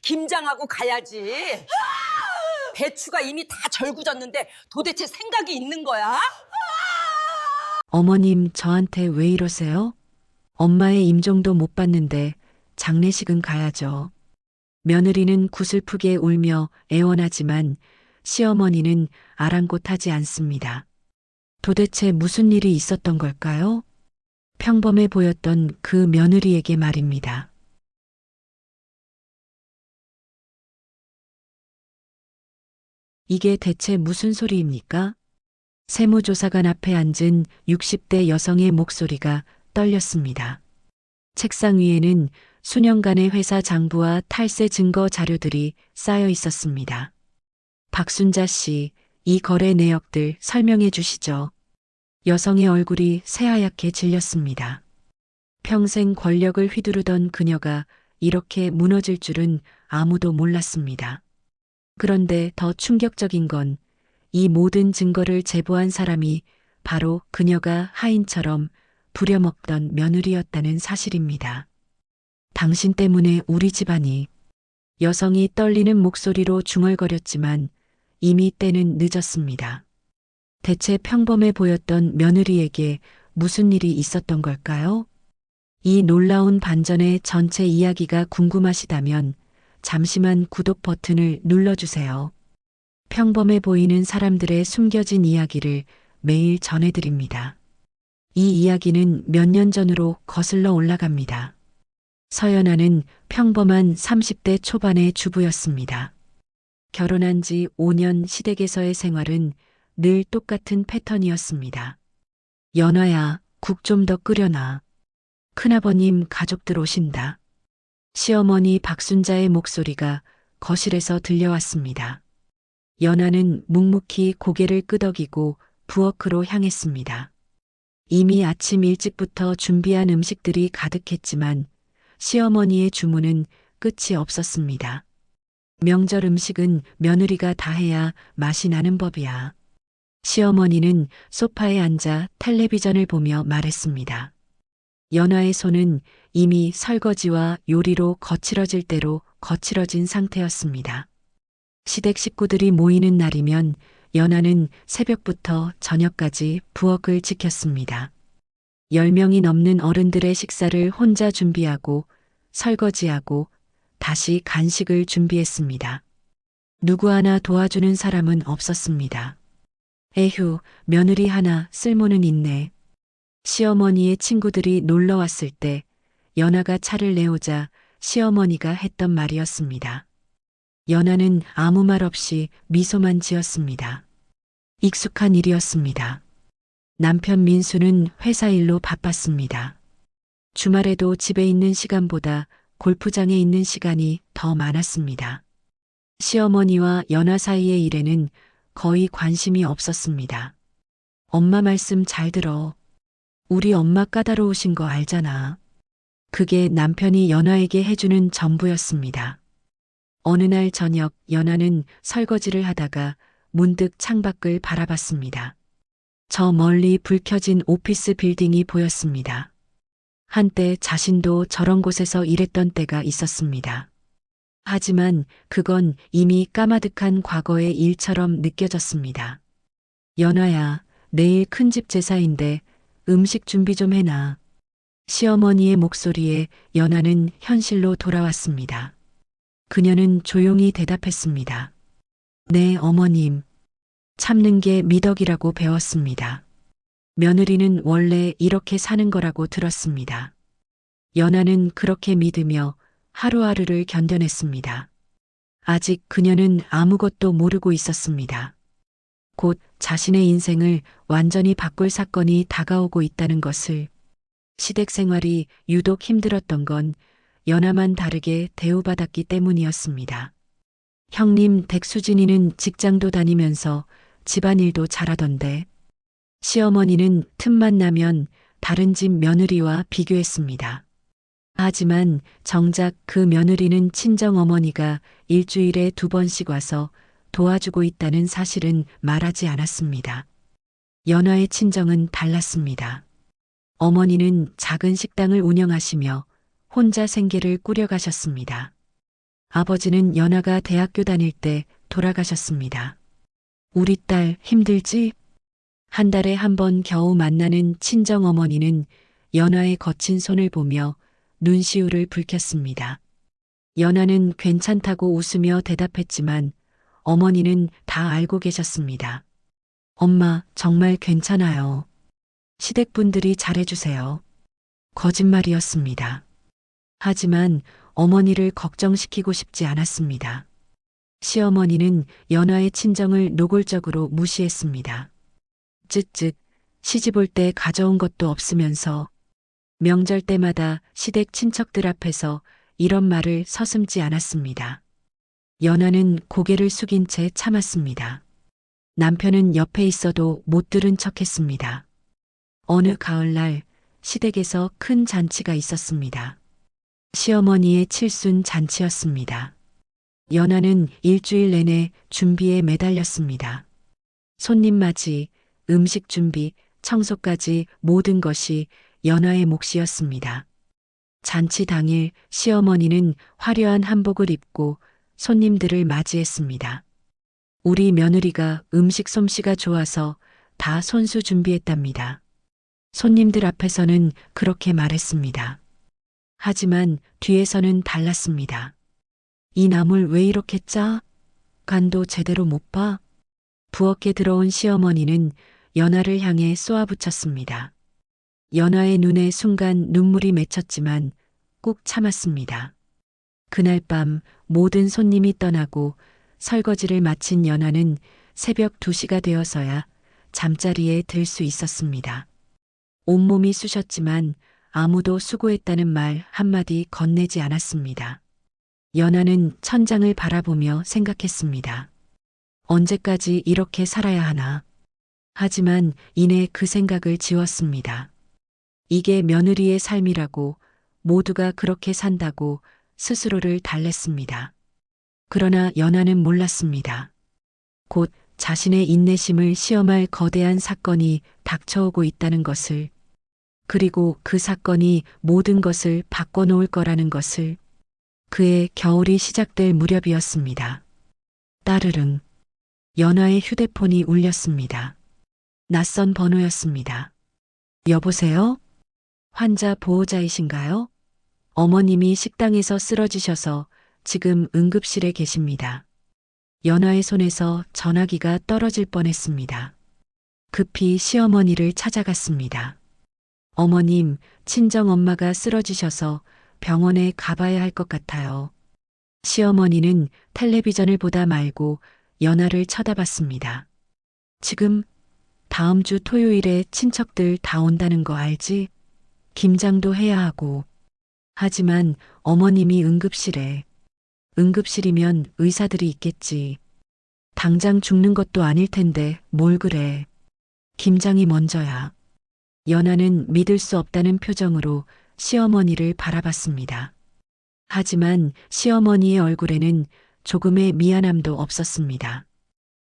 김장하고 가야지. 배추가 이미 다 절구졌는데 도대체 생각이 있는 거야? 어머님, 저한테 왜 이러세요? 엄마의 임종도 못 봤는데 장례식은 가야죠. 며느리는 구슬프게 울며 애원하지만 시어머니는 아랑곳하지 않습니다. 도대체 무슨 일이 있었던 걸까요? 평범해 보였던 그 며느리에게 말입니다. 이게 대체 무슨 소리입니까? 세무조사관 앞에 앉은 60대 여성의 목소리가 떨렸습니다. 책상 위에는 수년간의 회사 장부와 탈세 증거 자료들이 쌓여 있었습니다. 박순자 씨, 이 거래 내역들 설명해 주시죠. 여성의 얼굴이 새하얗게 질렸습니다. 평생 권력을 휘두르던 그녀가 이렇게 무너질 줄은 아무도 몰랐습니다. 그런데 더 충격적인 건 이 모든 증거를 제보한 사람이 바로 그녀가 하인처럼 부려먹던 며느리였다는 사실입니다. 당신 때문에 우리 집안이. 여성이 떨리는 목소리로 중얼거렸지만 이미 때는 늦었습니다. 대체 평범해 보였던 며느리에게 무슨 일이 있었던 걸까요? 이 놀라운 반전의 전체 이야기가 궁금하시다면 잠시만 구독 버튼을 눌러주세요. 평범해 보이는 사람들의 숨겨진 이야기를 매일 전해드립니다. 이 이야기는 몇 년 전으로 거슬러 올라갑니다. 서연아는 평범한 30대 초반의 주부였습니다. 결혼한 지 5년 시댁에서의 생활은 늘 똑같은 패턴이었습니다. 연아야, 국 좀 더 끓여놔. 큰아버님 가족들 오신다. 시어머니 박순자의 목소리가 거실에서 들려왔습니다. 연아는 묵묵히 고개를 끄덕이고 부엌으로 향했습니다. 이미 아침 일찍부터 준비한 음식들이 가득했지만 시어머니의 주문은 끝이 없었습니다. 명절 음식은 며느리가 다 해야 맛이 나는 법이야. 시어머니는 소파에 앉아 텔레비전을 보며 말했습니다. 연아의 손은 이미 설거지와 요리로 거칠어질 대로 거칠어진 상태였습니다. 시댁 식구들이 모이는 날이면 연아는 새벽부터 저녁까지 부엌을 지켰습니다. 10명이 넘는 어른들의 식사를 혼자 준비하고 설거지하고 다시 간식을 준비했습니다. 누구 하나 도와주는 사람은 없었습니다. 에휴, 며느리 하나 쓸모는 있네. 시어머니의 친구들이 놀러 왔을 때 연아가 차를 내오자 시어머니가 했던 말이었습니다. 연아는 아무 말 없이 미소만 지었습니다. 익숙한 일이었습니다. 남편 민수는 회사 일로 바빴습니다. 주말에도 집에 있는 시간보다 골프장에 있는 시간이 더 많았습니다. 시어머니와 연아 사이의 일에는 거의 관심이 없었습니다. 엄마 말씀 잘 들어. 우리 엄마 까다로우신 거 알잖아. 그게 남편이 연아에게 해주는 전부였습니다. 어느 날 저녁 연아는 설거지를 하다가 문득 창밖을 바라봤습니다. 저 멀리 불 켜진 오피스 빌딩이 보였습니다. 한때 자신도 저런 곳에서 일했던 때가 있었습니다. 하지만 그건 이미 까마득한 과거의 일처럼 느껴졌습니다. 연아야, 내일 큰집 제사인데 음식 준비 좀 해놔. 시어머니의 목소리에 연아는 현실로 돌아왔습니다. 그녀는 조용히 대답했습니다. 네, 어머님. 참는 게 미덕이라고 배웠습니다. 며느리는 원래 이렇게 사는 거라고 들었습니다. 연아는 그렇게 믿으며 하루하루를 견뎌냈습니다. 아직 그녀는 아무것도 모르고 있었습니다. 곧 자신의 인생을 완전히 바꿀 사건이 다가오고 있다는 것을. 시댁 생활이 유독 힘들었던 건 연아만 다르게 대우받았기 때문이었습니다. 형님 댁수진이는 직장도 다니면서 집안일도 잘하던데. 시어머니는 틈만 나면 다른 집 며느리와 비교했습니다. 하지만 정작 그 며느리는 친정어머니가 일주일에 2번씩 와서 도와주고 있다는 사실은 말하지 않았습니다. 연아의 친정은 달랐습니다. 어머니는 작은 식당을 운영하시며 혼자 생계를 꾸려가셨습니다. 아버지는 연아가 대학교 다닐 때 돌아가셨습니다. 우리 딸 힘들지? 한 달에 한 번 겨우 만나는 친정 어머니는 연아의 거친 손을 보며 눈시울을 붉혔습니다. 연아는 괜찮다고 웃으며 대답했지만 어머니는 다 알고 계셨습니다. 엄마, 정말 괜찮아요. 시댁분들이 잘해주세요. 거짓말이었습니다. 하지만 어머니를 걱정시키고 싶지 않았습니다. 시어머니는 연아의 친정을 노골적으로 무시했습니다. 쯧쯧, 시집 올 때 가져온 것도 없으면서 명절 때마다 시댁 친척들 앞에서 이런 말을 서슴지 않았습니다. 연아는 고개를 숙인 채 참았습니다. 남편은 옆에 있어도 못 들은 척했습니다. 어느 가을날 시댁에서 큰 잔치가 있었습니다. 시어머니의 칠순 잔치였습니다. 연아는 일주일 내내 준비에 매달렸습니다. 손님 맞이, 음식 준비, 청소까지 모든 것이 연아의 몫이었습니다. 잔치 당일 시어머니는 화려한 한복을 입고 손님들을 맞이했습니다. 우리 며느리가 음식 솜씨가 좋아서 다 손수 준비했답니다. 손님들 앞에서는 그렇게 말했습니다. 하지만 뒤에서는 달랐습니다. 이 나물 왜 이렇게 짜? 간도 제대로 못 봐? 부엌에 들어온 시어머니는 연아를 향해 쏘아붙였습니다. 연아의 눈에 순간 눈물이 맺혔지만 꾹 참았습니다. 그날 밤 모든 손님이 떠나고 설거지를 마친 연아는 새벽 2시가 되어서야 잠자리에 들 수 있었습니다. 온몸이 쑤셨지만 아무도 수고했다는 말 한마디 건네지 않았습니다. 연아는 천장을 바라보며 생각했습니다. 언제까지 이렇게 살아야 하나. 하지만 이내 그 생각을 지웠습니다. 이게 며느리의 삶이라고, 모두가 그렇게 산다고 스스로를 달랬습니다. 그러나 연아는 몰랐습니다. 곧 자신의 인내심을 시험할 거대한 사건이 닥쳐오고 있다는 것을, 그리고 그 사건이 모든 것을 바꿔놓을 거라는 것을. 그의 겨울이 시작될 무렵이었습니다. 따르릉. 연아의 휴대폰이 울렸습니다. 낯선 번호였습니다. 여보세요? 환자 보호자이신가요? 어머님이 식당에서 쓰러지셔서 지금 응급실에 계십니다. 연아의 손에서 전화기가 떨어질 뻔했습니다. 급히 시어머니를 찾아갔습니다. 어머님, 친정엄마가 쓰러지셔서 병원에 가봐야 할 것 같아요. 시어머니는 텔레비전을 보다 말고 연아를 쳐다봤습니다. 지금 다음 주 토요일에 친척들 다 온다는 거 알지? 김장도 해야 하고. 하지만 어머님이 응급실에. 응급실이면 의사들이 있겠지. 당장 죽는 것도 아닐 텐데 뭘 그래. 김장이 먼저야. 연아는 믿을 수 없다는 표정으로 시어머니를 바라봤습니다. 하지만 시어머니의 얼굴에는 조금의 미안함도 없었습니다.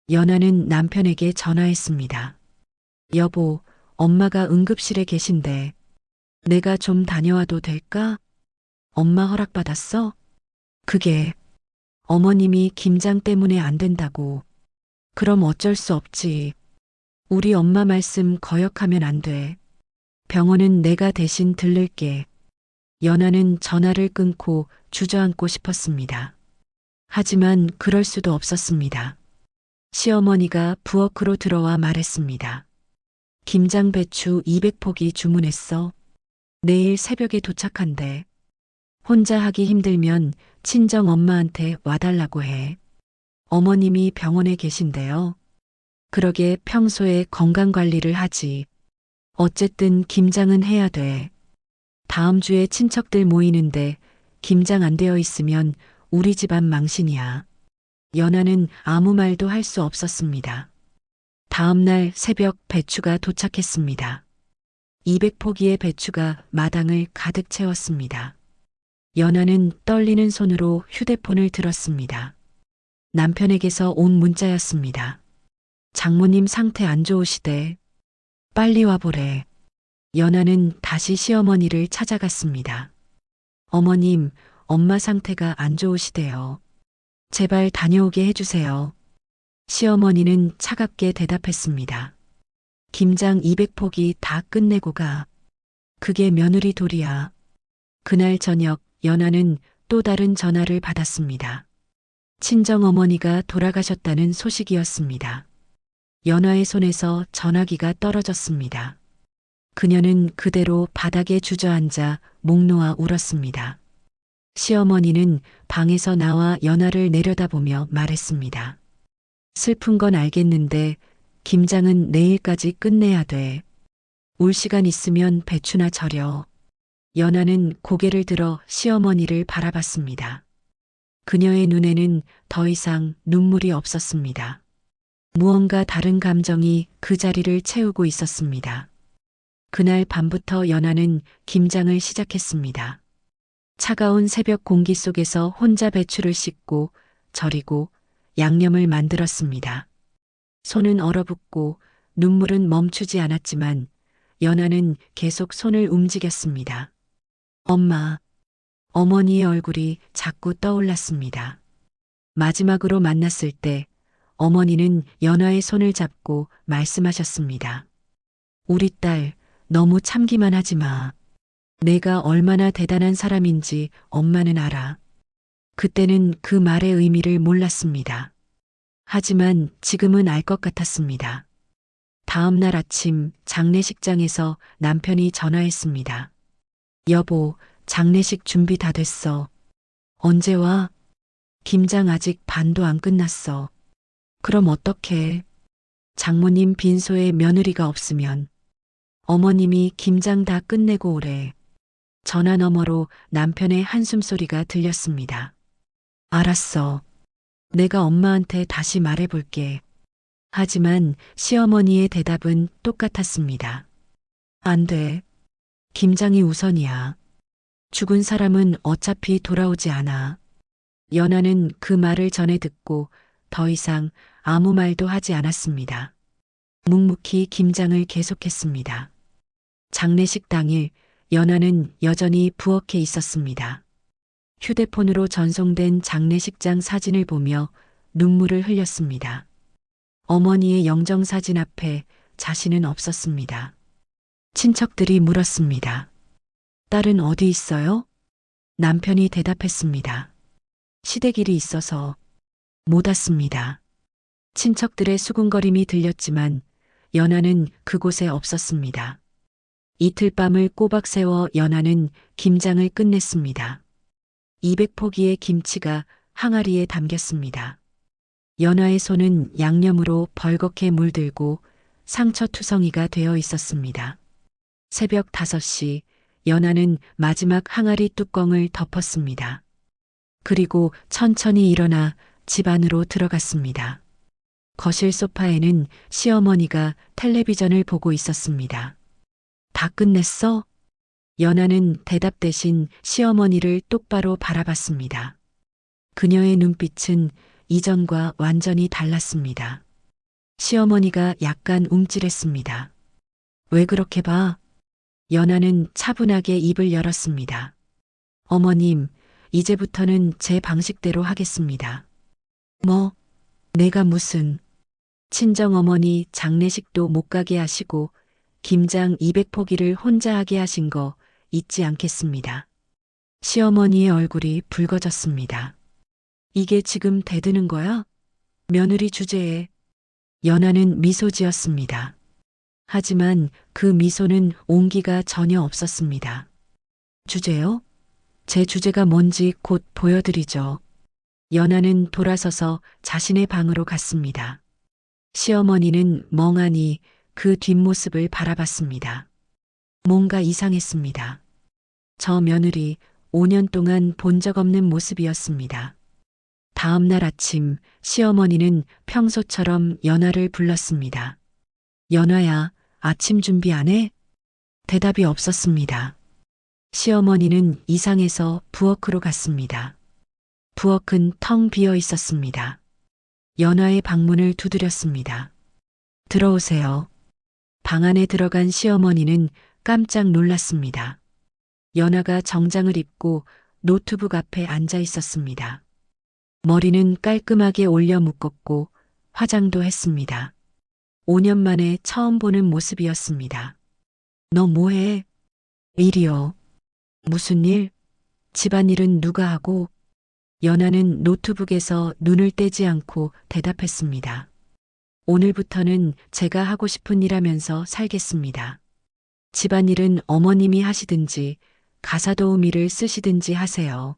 연아는 남편에게 전화했습니다. 여보, 엄마가 응급실에 계신데 내가 좀 다녀와도 될까? 엄마 허락받았어? 그게 어머님이 김장 때문에 안 된다고. 그럼 어쩔 수 없지. 우리 엄마 말씀 거역하면 안 돼. 병원은 내가 대신 들를게. 연아는 전화를 끊고 주저앉고 싶었습니다. 하지만 그럴 수도 없었습니다. 시어머니가 부엌으로 들어와 말했습니다. 김장 배추 200포기 주문했어. 내일 새벽에 도착한대. 혼자 하기 힘들면 친정 엄마한테 와달라고 해. 어머님이 병원에 계신데요. 그러게 평소에 건강관리를 하지. 어쨌든 김장은 해야 돼. 다음 주에 친척들 모이는데 김장 안 되어 있으면 우리 집안 망신이야. 연아는 아무 말도 할 수 없었습니다. 다음 날 새벽 배추가 도착했습니다. 200포기의 배추가 마당을 가득 채웠습니다. 연아는 떨리는 손으로 휴대폰을 들었습니다. 남편에게서 온 문자였습니다. 장모님 상태 안 좋으시대. 빨리 와보래. 연아는 다시 시어머니를 찾아갔습니다. 어머님, 엄마 상태가 안 좋으시대요. 제발 다녀오게 해주세요. 시어머니는 차갑게 대답했습니다. 김장 200포기 다 끝내고 가. 그게 며느리 도리야. 그날 저녁 연아는 또 다른 전화를 받았습니다. 친정어머니가 돌아가셨다는 소식이었습니다. 연아의 손에서 전화기가 떨어졌습니다. 그녀는 그대로 바닥에 주저앉아 목 놓아 울었습니다. 시어머니는 방에서 나와 연아를 내려다보며 말했습니다. 슬픈 건 알겠는데 김장은 내일까지 끝내야 돼. 울 시간 있으면 배추나 절여. 연아는 고개를 들어 시어머니를 바라봤습니다. 그녀의 눈에는 더 이상 눈물이 없었습니다. 무언가 다른 감정이 그 자리를 채우고 있었습니다. 그날 밤부터 연아는 김장을 시작했습니다. 차가운 새벽 공기 속에서 혼자 배추를 씻고 절이고 양념을 만들었습니다. 손은 얼어붙고 눈물은 멈추지 않았지만 연아는 계속 손을 움직였습니다. 엄마, 어머니의 얼굴이 자꾸 떠올랐습니다. 마지막으로 만났을 때 어머니는 연아의 손을 잡고 말씀하셨습니다. 우리 딸, 너무 참기만 하지 마. 내가 얼마나 대단한 사람인지 엄마는 알아. 그때는 그 말의 의미를 몰랐습니다. 하지만 지금은 알 것 같았습니다. 다음 날 아침 장례식장에서 남편이 전화했습니다. 여보, 장례식 준비 다 됐어. 언제 와? 김장 아직 반도 안 끝났어. 그럼 어떡해? 장모님 빈소에 며느리가 없으면 어머님이 김장 다 끝내고 오래. 전화 너머로 남편의 한숨 소리가 들렸습니다. 알았어. 내가 엄마한테 다시 말해볼게. 하지만 시어머니의 대답은 똑같았습니다. 안 돼. 김장이 우선이야. 죽은 사람은 어차피 돌아오지 않아. 연아는 그 말을 전해 듣고 더 이상 아무 말도 하지 않았습니다. 묵묵히 김장을 계속했습니다. 장례식 당일 연아는 여전히 부엌에 있었습니다. 휴대폰으로 전송된 장례식장 사진을 보며 눈물을 흘렸습니다. 어머니의 영정사진 앞에 자신은 없었습니다. 친척들이 물었습니다. 딸은 어디 있어요? 남편이 대답했습니다. 시댁일이 있어서 못 왔습니다. 친척들의 수군거림이 들렸지만 연아는 그곳에 없었습니다. 이틀 밤을 꼬박 세워 연아는 김장을 끝냈습니다. 200포기의 김치가 항아리에 담겼습니다. 연아의 손은 양념으로 벌겋게 물들고 상처투성이가 되어 있었습니다. 새벽 5시 연아는 마지막 항아리 뚜껑을 덮었습니다. 그리고 천천히 일어나 집 안으로 들어갔습니다. 거실 소파에는 시어머니가 텔레비전을 보고 있었습니다. 다 끝냈어? 연아는 대답 대신 시어머니를 똑바로 바라봤습니다. 그녀의 눈빛은 이전과 완전히 달랐습니다. 시어머니가 약간 움찔했습니다. 왜 그렇게 봐? 연아는 차분하게 입을 열었습니다. 어머님, 이제부터는 제 방식대로 하겠습니다. 뭐? 내가 무슨? 친정어머니 장례식도 못 가게 하시고 김장 200포기를 혼자 하게 하신 거 잊지 않겠습니다. 시어머니의 얼굴이 붉어졌습니다. 이게 지금 대드는 거야? 며느리 주제에. 연아는 미소 지었습니다. 하지만 그 미소는 온기가 전혀 없었습니다. 주제요? 제 주제가 뭔지 곧 보여드리죠. 연아는 돌아서서 자신의 방으로 갔습니다. 시어머니는 멍하니 그 뒷모습을 바라봤습니다. 뭔가 이상했습니다. 저 며느리 5년 동안 본 적 없는 모습이었습니다. 다음 날 아침 시어머니는 평소처럼 연아를 불렀습니다. 연아야, 아침 준비 안 해? 대답이 없었습니다. 시어머니는 이상해서 부엌으로 갔습니다. 부엌은 텅 비어 있었습니다. 연아의 방문을 두드렸습니다. 들어오세요. 방 안에 들어간 시어머니는 깜짝 놀랐습니다. 연아가 정장을 입고 노트북 앞에 앉아 있었습니다. 머리는 깔끔하게 올려 묶었고 화장도 했습니다. 5년 만에 처음 보는 모습이었습니다. 너 뭐해? 일이요. 무슨 일? 집안일은 누가 하고? 연아는 노트북에서 눈을 떼지 않고 대답했습니다. 오늘부터는 제가 하고 싶은 일 하면서 살겠습니다. 집안일은 어머님이 하시든지 가사 도우미를 쓰시든지 하세요.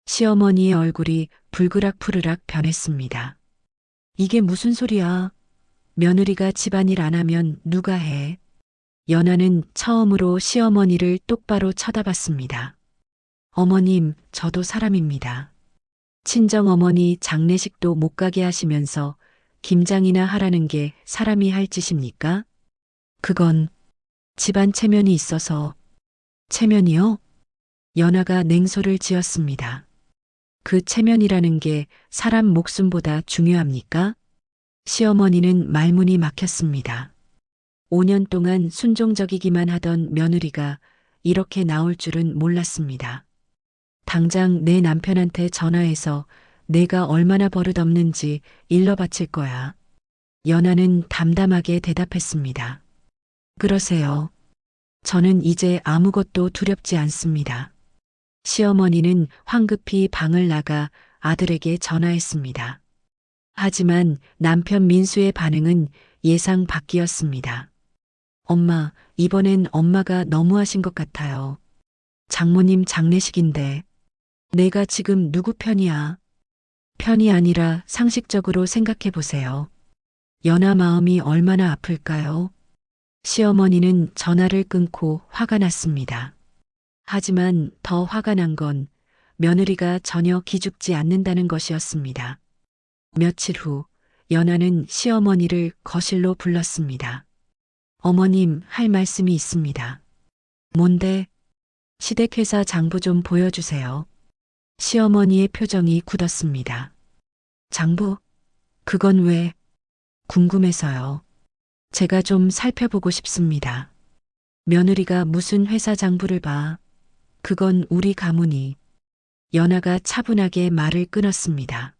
시어머니의 얼굴이 불그락푸르락 변했습니다. 이게 무슨 소리야? 며느리가 집안일 안 하면 누가 해? 연아는 처음으로 시어머니를 똑바로 쳐다봤습니다. 어머님, 저도 사람입니다. 친정어머니 장례식도 못 가게 하시면서 김장이나 하라는 게 사람이 할 짓입니까? 그건 집안 체면이 있어서. 체면이요? 연아가 냉소를 지었습니다. 그 체면이라는 게 사람 목숨보다 중요합니까? 시어머니는 말문이 막혔습니다. 5년 동안 순종적이기만 하던 며느리가 이렇게 나올 줄은 몰랐습니다. 당장 내 남편한테 전화해서 내가 얼마나 버릇없는지 일러 바칠 거야. 연아는 담담하게 대답했습니다. 그러세요. 저는 이제 아무것도 두렵지 않습니다. 시어머니는 황급히 방을 나가 아들에게 전화했습니다. 하지만 남편 민수의 반응은 예상 밖이었습니다. 엄마, 이번엔 엄마가 너무하신 것 같아요. 장모님 장례식인데 내가 지금 누구 편이야? 편이 아니라 상식적으로 생각해 보세요. 연아 마음이 얼마나 아플까요? 시어머니는 전화를 끊고 화가 났습니다. 하지만 더 화가 난 건 며느리가 전혀 기죽지 않는다는 것이었습니다. 며칠 후 연아는 시어머니를 거실로 불렀습니다. 어머님, 할 말씀이 있습니다. 뭔데? 시댁회사 장부 좀 보여주세요. 시어머니의 표정이 굳었습니다. 장부? 그건 왜? 궁금해서요. 제가 좀 살펴보고 싶습니다. 며느리가 무슨 회사 장부를 봐. 그건 우리 가문이. 연아가 차분하게 말을 끊었습니다.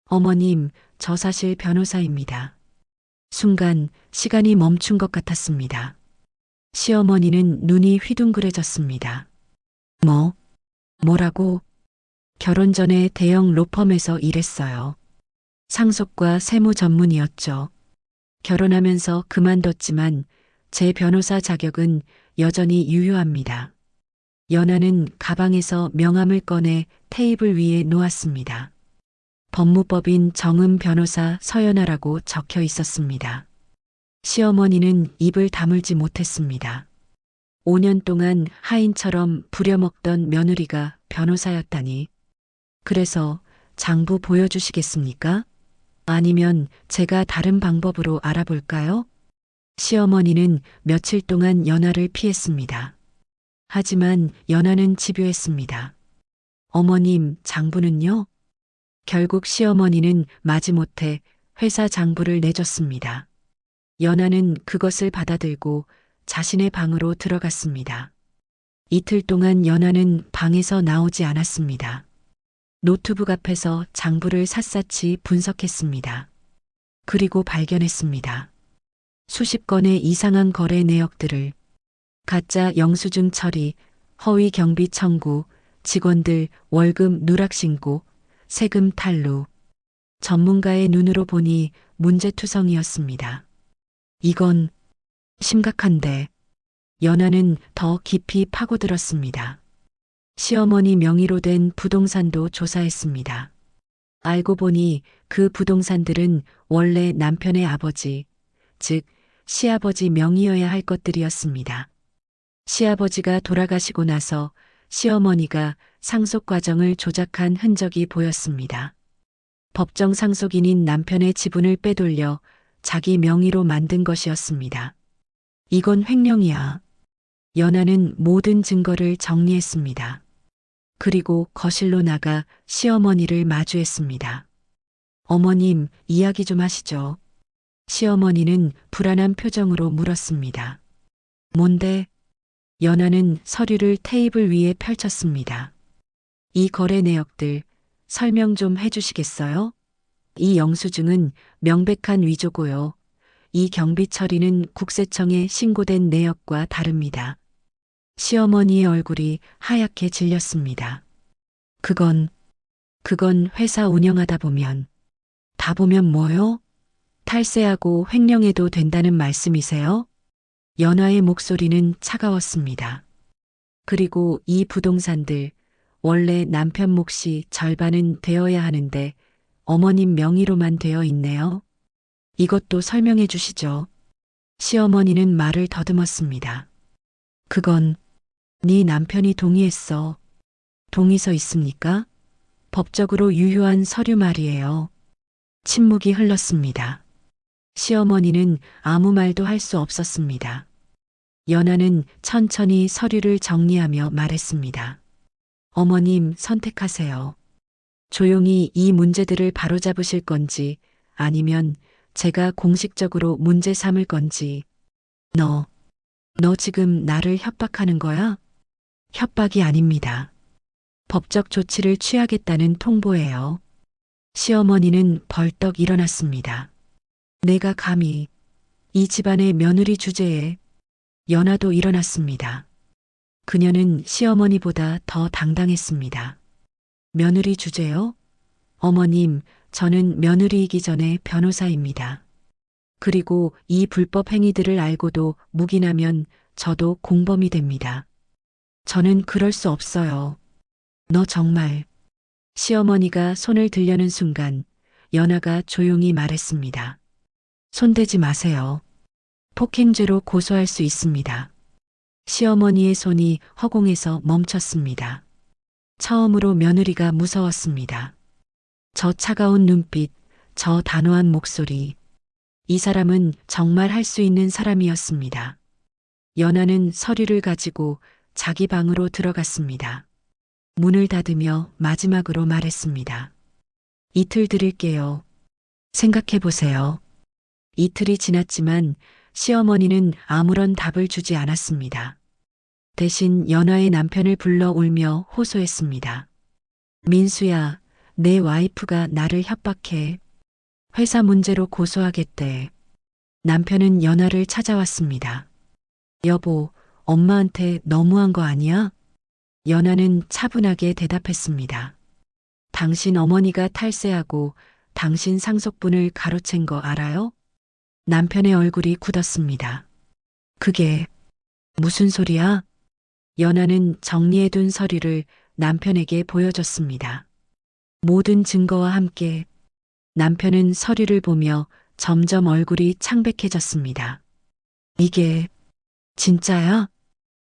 어머님, 저 사실 변호사입니다. 순간 시간이 멈춘 것 같았습니다. 시어머니는 눈이 휘둥그레졌습니다. 뭐라고? 결혼 전에 대형 로펌에서 일했어요. 상속과 세무 전문이었죠. 결혼하면서 그만뒀지만 제 변호사 자격은 여전히 유효합니다. 연아는 가방에서 명함을 꺼내 테이블 위에 놓았습니다. 법무법인 정음 변호사 서연아라고 적혀 있었습니다. 시어머니는 입을 다물지 못했습니다. 5년 동안 하인처럼 부려먹던 며느리가 변호사였다니. 그래서 장부 보여주시겠습니까? 아니면 제가 다른 방법으로 알아볼까요? 시어머니는 며칠 동안 연아를 피했습니다. 하지만 연아는 집요했습니다. 어머님, 장부는요? 결국 시어머니는 마지못해 회사 장부를 내줬습니다. 연아는 그것을 받아들고 자신의 방으로 들어갔습니다. 이틀 동안 연아는 방에서 나오지 않았습니다. 노트북 앞에서 장부를 샅샅이 분석했습니다. 그리고 발견했습니다. 수십 건의 이상한 거래 내역들을. 가짜 영수증 처리, 허위 경비 청구, 직원들 월급 누락 신고, 세금 탈루. 전문가의 눈으로 보니 문제투성이었습니다. 이건 심각한데. 연아는 더 깊이 파고들었습니다. 시어머니 명의로 된 부동산도 조사했습니다. 알고 보니 그 부동산들은 원래 남편의 아버지, 즉 시아버지 명의여야 할 것들이었습니다. 시아버지가 돌아가시고 나서 시어머니가 상속 과정을 조작한 흔적이 보였습니다. 법정 상속인인 남편의 지분을 빼돌려 자기 명의로 만든 것이었습니다. 이건 횡령이야. 연아는 모든 증거를 정리했습니다. 그리고 거실로 나가 시어머니를 마주했습니다. 어머님, 이야기 좀 하시죠. 시어머니는 불안한 표정으로 물었습니다. 뭔데? 연아는 서류를 테이블 위에 펼쳤습니다. 이 거래 내역들 설명 좀 해주시겠어요? 이 영수증은 명백한 위조고요. 이 경비 처리는 국세청에 신고된 내역과 다릅니다. 시어머니의 얼굴이 하얗게 질렸습니다. 그건 회사 운영하다 보면, 다 보면 뭐요? 탈세하고 횡령해도 된다는 말씀이세요? 연하의 목소리는 차가웠습니다. 그리고 이 부동산들, 원래 남편 몫이 절반은 되어야 하는데 어머님 명의로만 되어 있네요. 이것도 설명해 주시죠. 시어머니는 말을 더듬었습니다. 그건 네 남편이 동의했어. 동의서 있습니까? 법적으로 유효한 서류 말이에요. 침묵이 흘렀습니다. 시어머니는 아무 말도 할 수 없었습니다. 연하는 천천히 서류를 정리하며 말했습니다. 어머님 선택하세요. 조용히 이 문제들을 바로잡으실 건지 아니면 제가 공식적으로 문제 삼을 건지. 너 지금 나를 협박하는 거야? 협박이 아닙니다. 법적 조치를 취하겠다는 통보예요. 시어머니는 벌떡 일어났습니다. 내가 감히 이 집안의 며느리 주제에. 연하도 일어났습니다. 그녀는 시어머니보다 더 당당했습니다. 며느리 주제요? 어머님, 저는 며느리이기 전에 변호사입니다. 그리고 이 불법 행위들을 알고도 묵인하면 저도 공범이 됩니다. 저는 그럴 수 없어요. 너 정말. 시어머니가 손을 들려는 순간 연하가 조용히 말했습니다. 손대지 마세요. 폭행죄로 고소할 수 있습니다. 시어머니의 손이 허공에서 멈췄습니다. 처음으로 며느리가 무서웠습니다. 저 차가운 눈빛, 저 단호한 목소리. 이 사람은 정말 할 수 있는 사람이었습니다. 연하는 서류를 가지고 자기 방으로 들어갔습니다. 문을 닫으며 마지막으로 말했습니다. 이틀 드릴게요. 생각해 보세요. 이틀이 지났지만 시어머니는 아무런 답을 주지 않았습니다. 대신 연하의 남편을 불러 울며 호소했습니다. 민수야, 내 와이프가 나를 협박해. 회사 문제로 고소하겠대. 남편은 연하를 찾아왔습니다. 여보, 엄마한테 너무한 거 아니야? 연하는 차분하게 대답했습니다. 당신 어머니가 탈세하고 당신 상속분을 가로챈 거 알아요? 남편의 얼굴이 굳었습니다. 그게 무슨 소리야? 연하는 정리해둔 서류를 남편에게 보여줬습니다. 모든 증거와 함께. 남편은 서류를 보며 점점 얼굴이 창백해졌습니다. 이게 진짜야?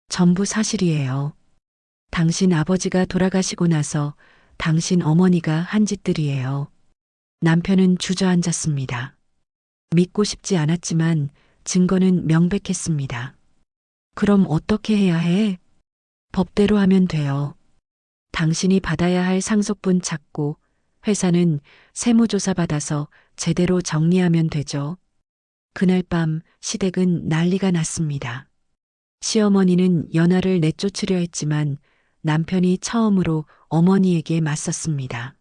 전부 사실이에요. 당신 아버지가 돌아가시고 나서 당신 어머니가 한 짓들이에요. 남편은 주저앉았습니다. 믿고 싶지 않았지만 증거는 명백했습니다. 그럼 어떻게 해야 해? 법대로 하면 돼요. 당신이 받아야 할 상속분 찾고 회사는 세무조사 받아서 제대로 정리하면 되죠. 그날 밤 시댁은 난리가 났습니다. 시어머니는 연하를 내쫓으려 했지만 남편이 처음으로 어머니에게 맞섰습니다.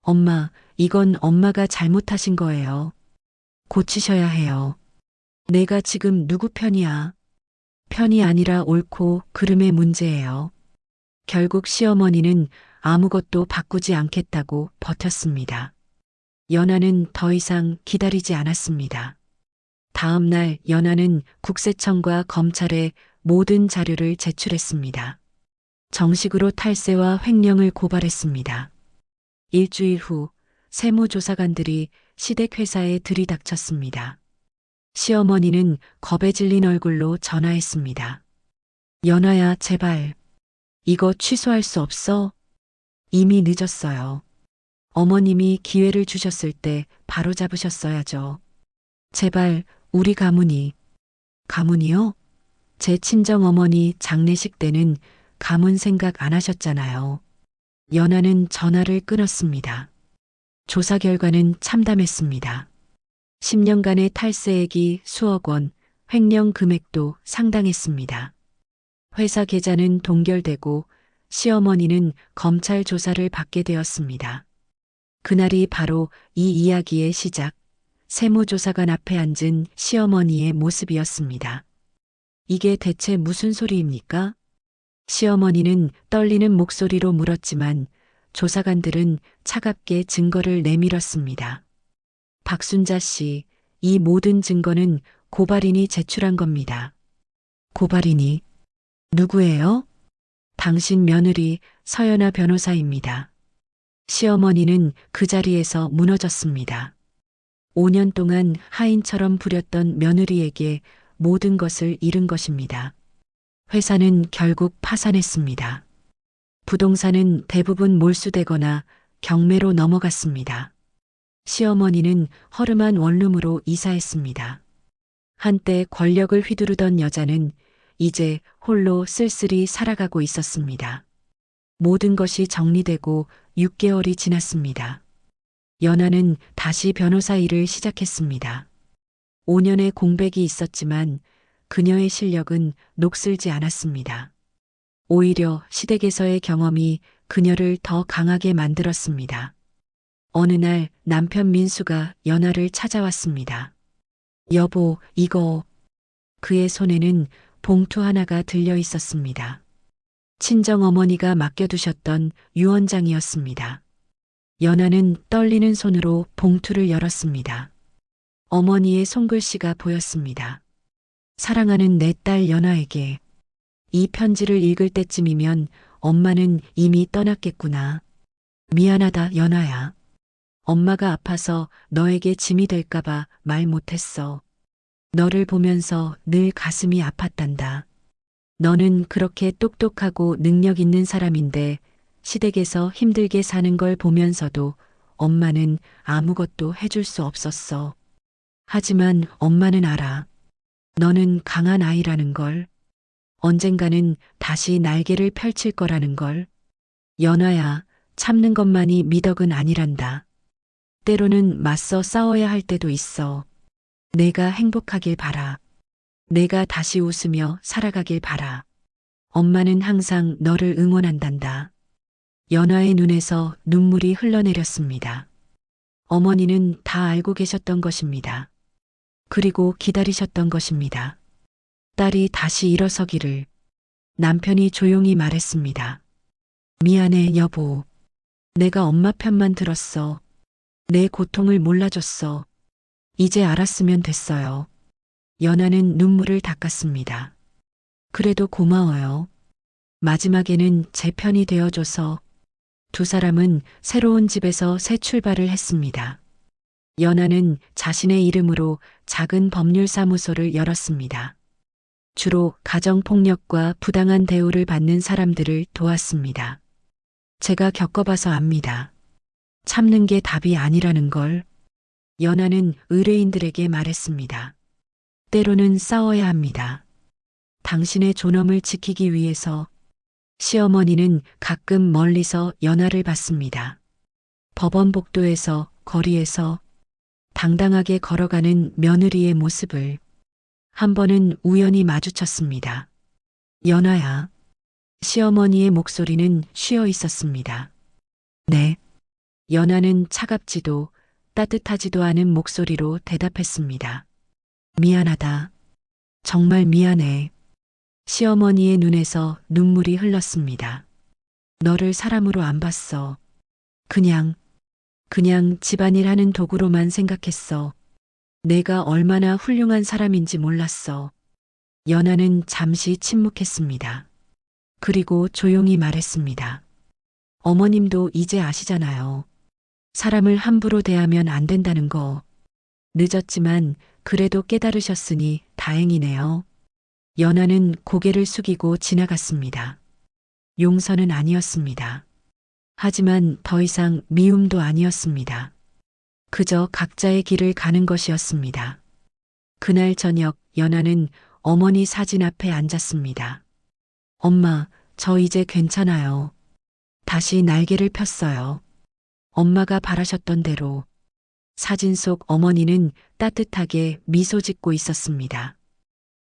엄마, 이건 엄마가 잘못하신 거예요. 고치셔야 해요. 내가 지금 누구 편이야? 편이 아니라 옳고 그름의 문제예요. 결국 시어머니는 아무것도 바꾸지 않겠다고 버텼습니다. 연하는 더 이상 기다리지 않았습니다. 다음 날 연하는 국세청과 검찰에 모든 자료를 제출했습니다. 정식으로 탈세와 횡령을 고발했습니다. 일주일 후 세무조사관들이 시댁 회사에 들이닥쳤습니다. 시어머니는 겁에 질린 얼굴로 전화했습니다. 연하야, 제발. 이거 취소할 수 없어? 이미 늦었어요. 어머님이 기회를 주셨을 때 바로 잡으셨어야죠. 제발, 우리 가문이. 가문이요? 제 친정어머니 장례식 때는 가문 생각 안 하셨잖아요. 연하는 전화를 끊었습니다. 조사 결과는 참담했습니다. 10년간의 탈세액이 수억 원, 횡령 금액도 상당했습니다. 회사 계좌는 동결되고 시어머니는 검찰 조사를 받게 되었습니다. 그날이 바로 이 이야기의 시작, 세무조사관 앞에 앉은 시어머니의 모습이었습니다. 이게 대체 무슨 소리입니까? 시어머니는 떨리는 목소리로 물었지만 조사관들은 차갑게 증거를 내밀었습니다. 박순자 씨, 이 모든 증거는 고발인이 제출한 겁니다. 고발인이 누구예요? 당신 며느리 서연아 변호사입니다. 시어머니는 그 자리에서 무너졌습니다. 5년 동안 하인처럼 부렸던 며느리에게 모든 것을 잃은 것입니다. 회사는 결국 파산했습니다. 부동산은 대부분 몰수되거나 경매로 넘어갔습니다. 시어머니는 허름한 원룸으로 이사했습니다. 한때 권력을 휘두르던 여자는 이제 홀로 쓸쓸히 살아가고 있었습니다. 모든 것이 정리되고 6개월이 지났습니다. 연하는 다시 변호사 일을 시작했습니다. 5년의 공백이 있었지만 그녀의 실력은 녹슬지 않았습니다. 오히려 시댁에서의 경험이 그녀를 더 강하게 만들었습니다. 어느 날 남편 민수가 연하를 찾아왔습니다. 여보, 이거. 그의 손에는 봉투 하나가 들려 있었습니다. 친정어머니가 맡겨두셨던 유언장이었습니다. 연하는 떨리는 손으로 봉투를 열었습니다. 어머니의 손글씨가 보였습니다. 사랑하는 내 딸 연하에게. 이 편지를 읽을 때쯤이면 엄마는 이미 떠났겠구나. 미안하다, 연하야. 엄마가 아파서 너에게 짐이 될까봐 말 못했어. 너를 보면서 늘 가슴이 아팠단다. 너는 그렇게 똑똑하고 능력 있는 사람인데 시댁에서 힘들게 사는 걸 보면서도 엄마는 아무것도 해줄 수 없었어. 하지만 엄마는 알아. 너는 강한 아이라는 걸. 언젠가는 다시 날개를 펼칠 거라는 걸. 연하야, 참는 것만이 미덕은 아니란다. 때로는 맞서 싸워야 할 때도 있어. 내가 행복하길 바라. 내가 다시 웃으며 살아가길 바라. 엄마는 항상 너를 응원한단다. 연하의 눈에서 눈물이 흘러내렸습니다. 어머니는 다 알고 계셨던 것입니다. 그리고 기다리셨던 것입니다. 딸이 다시 일어서기를. 남편이 조용히 말했습니다. 미안해, 여보. 내가 엄마 편만 들었어. 내 고통을 몰라줬어. 이제 알았으면 됐어요. 연하는 눈물을 닦았습니다. 그래도 고마워요. 마지막에는 제 편이 되어줘서. 두 사람은 새로운 집에서 새 출발을 했습니다. 연하는 자신의 이름으로 작은 법률사무소를 열었습니다. 주로 가정폭력과 부당한 대우를 받는 사람들을 도왔습니다. 제가 겪어봐서 압니다. 참는 게 답이 아니라는 걸. 연하는 의뢰인들에게 말했습니다. 때로는 싸워야 합니다. 당신의 존엄을 지키기 위해서. 시어머니는 가끔 멀리서 연하를 봤습니다. 법원 복도에서, 거리에서 당당하게 걸어가는 며느리의 모습을. 한 번은 우연히 마주쳤습니다. 연하야. 시어머니의 목소리는 쉬어 있었습니다. 네. 연하는 차갑지도 따뜻하지도 않은 목소리로 대답했습니다. 미안하다. 정말 미안해. 시어머니의 눈에서 눈물이 흘렀습니다. 너를 사람으로 안 봤어. 그냥 집안일 하는 도구로만 생각했어. 내가 얼마나 훌륭한 사람인지 몰랐어. 연하는 잠시 침묵했습니다. 그리고 조용히 말했습니다. 어머님도 이제 아시잖아요. 사람을 함부로 대하면 안 된다는 거. 늦었지만 그래도 깨달으셨으니 다행이네요. 연하는 고개를 숙이고 지나갔습니다. 용서는 아니었습니다. 하지만 더 이상 미움도 아니었습니다. 그저 각자의 길을 가는 것이었습니다. 그날 저녁 연하는 어머니 사진 앞에 앉았습니다. 엄마, 저 이제 괜찮아요. 다시 날개를 폈어요. 엄마가 바라셨던 대로. 사진 속 어머니는 따뜻하게 미소 짓고 있었습니다.